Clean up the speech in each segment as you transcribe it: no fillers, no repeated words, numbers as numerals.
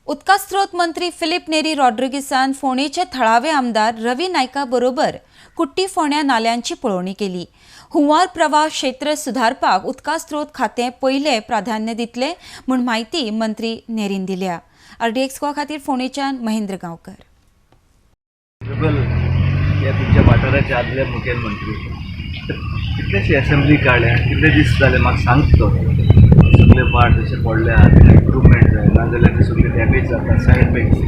उदका स्त्रोत मंत्री फिलिप नेरी रॉड्रिगीसान फोंडेचे थळावे आमदार रवी नायका बरोबर कुट्टी फोंड्या नाल्यांची पळोवणी केली। हुंवार प्रवाह क्षेत्र सुधारपाक उदका स्त्रोत खातें पयले प्राधान्य दितले म्हूण माहिती मंत्री नेरीन दिल्या। RDX खातीर फोंडेच्यान महेंद्र गांवकर। या तुमच्या वाठाराचे आदले मुखेलमंत्री कितलेशे असेंब्ली काडल्या, कितले दीस जाले म्हाका सांगतो। सगळे वाट तशे पडले आहा, इम्प्रूवमेंट जाय नाजाल्यार ते सगळे डॅमेज जाता, सायड इफेक्ट्स,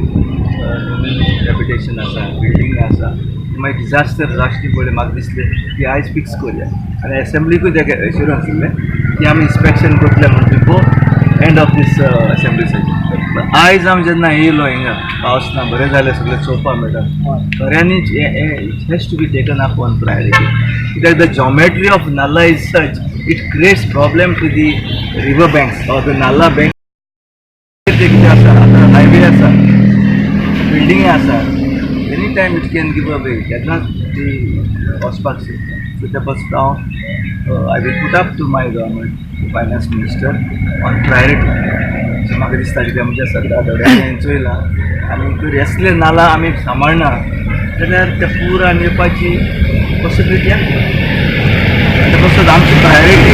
रेप्युटेशन आसा, बिल्डींग आसा, मागीर डिजास्टर जाश्टी पडले। म्हाका दिसलें की आयज फिक्स करूया आनी असेंब्लीकूय तेका एश्युरन्स दिलें की आमी इन्स्पेक्शन करतले म्हणून before end of this assembly session. आयज हांव जेन्ना येयलो हिंगा पावस ना बरें जालें, सगळें चोवपाक मेळटा खऱ्यांनीच it has to be taken up on priority कित्याक the geometry of nala is such it creates problem to the river banks or the nala bank. कितें आसा आतां हायवे आसा, बिल्डिंगे आसा, any time it can give away, केन्नाच ती वचपाक शकता। सो त्या पासून हांव I will put up to my government finance minister on priority. So म्हाका दिसता की आमच्या सगळ्या धड्यान चोयलां आनी जर असले नाला आमी सांबाळना जाल्यार ते पुरान येवपाची पॉसिबिलिटी आसा। त्या पासून आमची प्रायोरिटी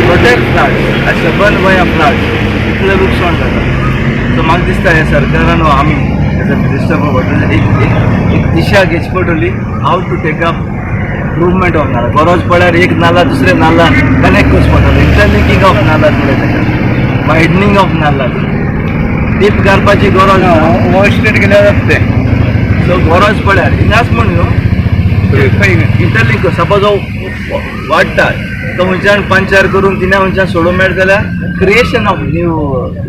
प्रोटेक्ट फ्लड्स, सबन वया फ्लड्स इतलें लुकसाण जाता। सो म्हाका दिसता ह्या सरकारान आमी as a minister for water एक दिशा घेवची पडटली how to take up improvement of nala. गरज पडल्यार एक नाला दुसरे नाला कनेक्ट करचो पडटलो, इंटरलिंकिंग ऑफ नाला ताका, वायडनींग ऑफ नाला, डीप घालपाची गरज ना, ओवर स्ट्रेट गेल्यार जातले। सो गरज पडल्यार हिंगाच म्हण न्हू इंटरलिंक सपोज वाडटा तो खंयच्यान पंचर करून तिने खंयच्यान सोडूंक मेळटा जाल्यार creation of new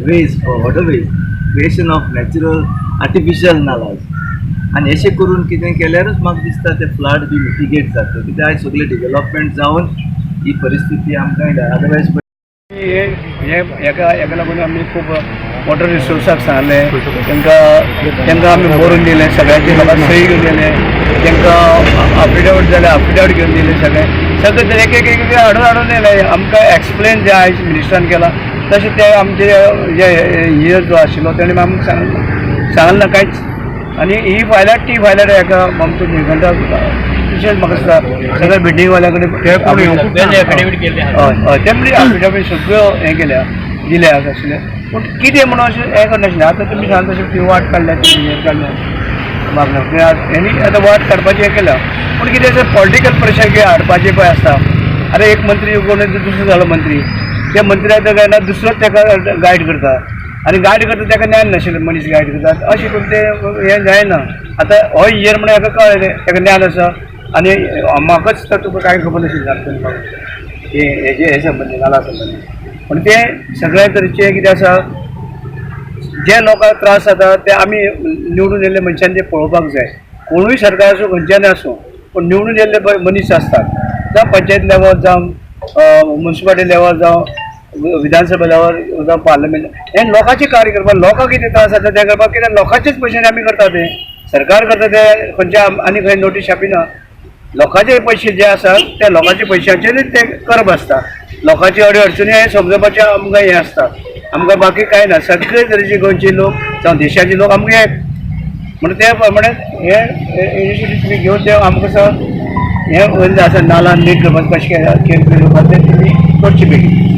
ways for waterways, creation of natural artificial nullahs, आनी अशें करून कितें केल्यारूच म्हाका दिसता ते फ्लड बी मिटिगेट जाता। कित्याक आयज सगळे डेव्हलपमेंट जावन ही परिस्थिती आमकां अदरवायज हेका लागून आमी खूब वॉटर रिसोर्साक सांगलें, तांकां आमी बरोवन दिलें, सगळ्यांचे लोकांक सही घेवन दिलें, तांकां अफिडेविट जाल्यार अफिडेविट घेवन दिलें, सगळें एक एक हाडून येयलें। आमकां एक्सप्लेन जे आयज मिनिस्टरान केलां तशें ते आमचे जे इयर जो आशिल्लो तेणें आमकां सांगलें ना कांयच। आनी ही फायलाट टी फायलाट हेका आमचो निघंटा विशेष म्हाका दिसता सगळे बिल्डींगवाल्या कडेन तेमडी अफिडेविट सगळ्यो हें केल्या दिल्या आसलें, पूण कितें म्हणून अशें हें करनाशिल्लें। आतां तुमी सांगता तशें ती वाट काडल्या हें काडल्या म्हाका हेणी आतां वाट काडपाचें हें केलां, पूण कितें अशें पॉलिटिकल प्रेशर कितें हाडपाचें पळय आसता। आतां एक मंत्री कोण दुसरो जालो मंत्री, त्या मंत्र्याक काय दुसरोच ताका गायड करता आनी गायड करता ताका ज्ञान नाशिल्लें मनीस गायड करता, अशें करून तें हें जायना। आतां हो इयर म्हणून हाका कळ्ळें ताका ज्ञान आसा आनी म्हाकाच तुका कांय खबर नाशिल्लें हे संबंदी नाला संबंदी। पूण तें सगळ्या तरेचें कितें आसा जे लोकांक त्रास जाता ते आमी निवडून येयल्ले मनशांनी ते पळोवपाक जाय। कोणूय सरकार आसूं खंयच्यान आसूं पूण निवडून येयल्ले मनीस आसतात, जावं पंचायत लेवल जावं म्युन्सिपालिटी लेवल जावं विधानसभा लेवल जावं पार्लमेंट, हे लोकांचें कार्य करपाक, लोकांक कितें त्रास जाता तें करपाक, कित्याक लोकांचेच पयशांनी आमी करता तें, सरकार करता तें खंयच्या आनी खंय नोटीस छापिना। लोकांचे पयशे जे आसात ते लोकांच्या पयशांचेरूच ते करप आसता। लोकांची अडचणी हे समजपाचें आमकां हें आसता, आमकां बाकी कांय ना। सगळे तरेचे गोंयचे लोक जावं देशाचे लोक आमकां एक म्हणून त्या प्रमाणे हे इनिशिएटीव तुमी घेवन ते आमकां हें आसा नाला नीट करपाचें कशें केलें तुमी करची बेगीन।